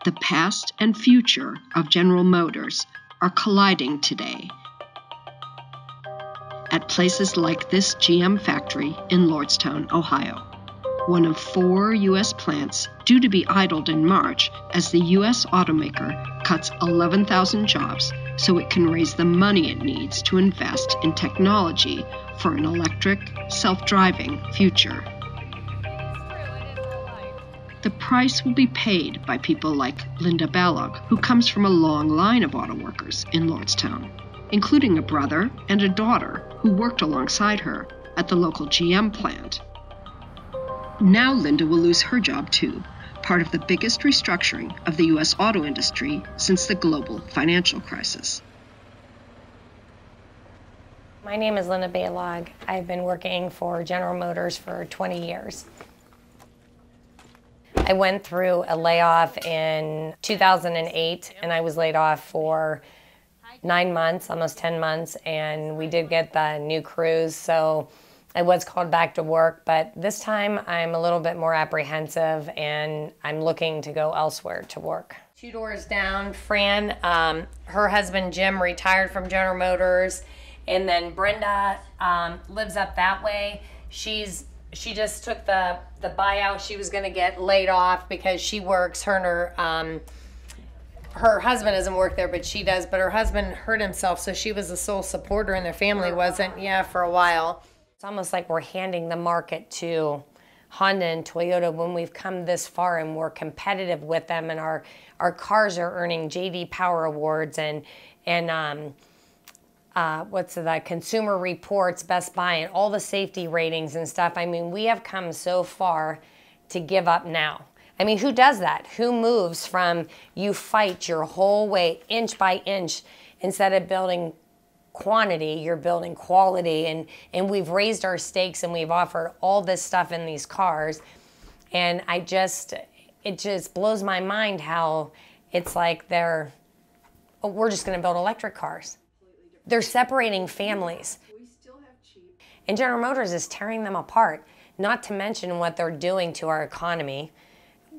The past and future of General Motors are colliding today at places like this GM factory in Lordstown, Ohio, one of 4 U.S. plants due to be idled in March as the U.S. automaker cuts 11,000 jobs so it can raise the money it needs to invest in technology for an electric, self-driving future. The price will be paid by people like Linda Balog, who comes from a long line of auto workers in Lordstown, including a brother and a daughter who worked alongside her at the local GM plant. Now Linda will lose her job too, part of the biggest restructuring of the U.S. auto industry since the global financial crisis. My name is Linda Balog. I've been working for General Motors for 20 years. I went through a layoff in 2008, and I was laid off for 9 months, almost 10 months, and we did get the new crews, so I was called back to work, but this time I'm a little bit more apprehensive, and I'm looking to go elsewhere to work. 2 doors down, Fran, her husband Jim retired from General Motors, and then Brenda lives up that way. She just took the buyout. She was going to get laid off because she works. Her husband doesn't work there, but she does. But her husband hurt himself, so she was the sole supporter, and their family wasn't. Yeah, for a while. It's almost like we're handing the market to Honda and Toyota when we've come this far and we're competitive with them, and our cars are earning J.D. Power Awards and what's the Consumer Reports, Best Buy, and all the safety ratings and stuff. I mean, we have come so far to give up now. I mean, who does that? Who moves from you fight your whole way inch by inch instead of building quantity, you're building quality, and we've raised our stakes and we've offered all this stuff in these cars. And it just blows my mind how it's like we're just gonna build electric cars. They're separating families. And General Motors is tearing them apart, not to mention what they're doing to our economy,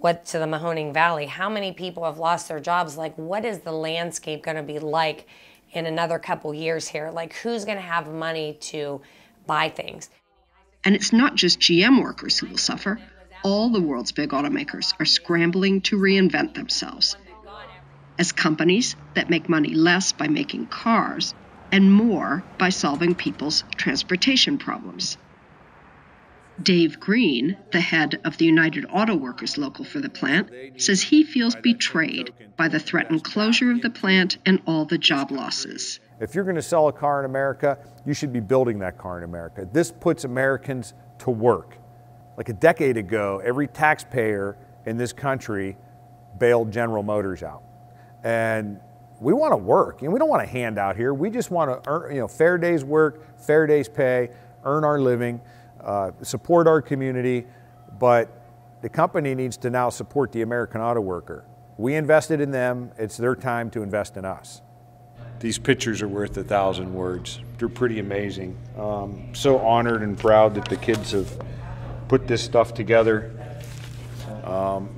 to the Mahoning Valley. How many people have lost their jobs? Like, what is the landscape going to be like in another couple years here? Like, who's going to have money to buy things? And it's not just GM workers who will suffer. All the world's big automakers are scrambling to reinvent themselves as companies that make money less by making cars and more by solving people's transportation problems. Dave Green, the head of the United Auto Workers local for the plant, says he feels betrayed by the threatened closure of the plant and all the job losses. If you're going to sell a car in America, you should be building that car in America. This puts Americans to work. Like a decade ago, every taxpayer in this country bailed General Motors out. And we want to work, and we don't want a handout here. We just want to earn, fair day's work, fair day's pay, earn our living, support our community, but the company needs to now support the American auto worker. We invested in them. It's their time to invest in us. These pictures are worth 1,000 words. They're pretty amazing. So honored and proud that the kids have put this stuff together.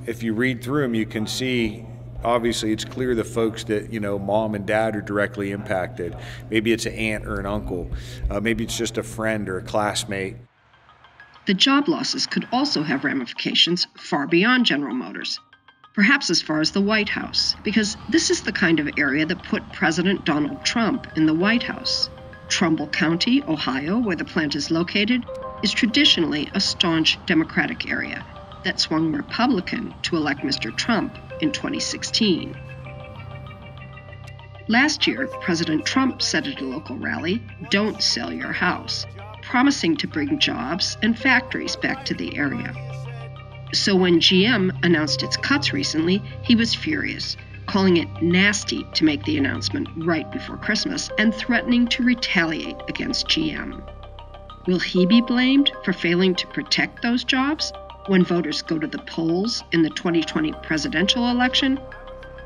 If you read through them, you can see, obviously it's clear the folks that, mom and dad are directly impacted. Maybe it's an aunt or an uncle. Maybe it's just a friend or a classmate. The job losses could also have ramifications far beyond General Motors, perhaps as far as the White House, because this is the kind of area that put President Donald Trump in the White House. Trumbull County, Ohio, where the plant is located, is traditionally a staunch Democratic area that swung Republican to elect Mr. Trump in 2016. Last year, President Trump said at a local rally, "Don't sell your house," promising to bring jobs and factories back to the area. So when GM announced its cuts recently, he was furious, calling it nasty to make the announcement right before Christmas and threatening to retaliate against GM. Will he be blamed for failing to protect those jobs when voters go to the polls in the 2020 presidential election?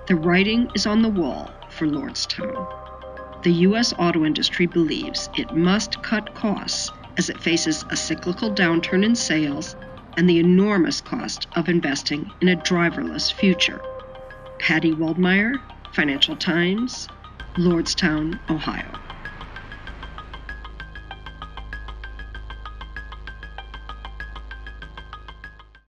The writing is on the wall for Lordstown. The U.S. auto industry believes it must cut costs as it faces a cyclical downturn in sales and the enormous cost of investing in a driverless future. Patti Waldmeir, Financial Times, Lordstown, Ohio.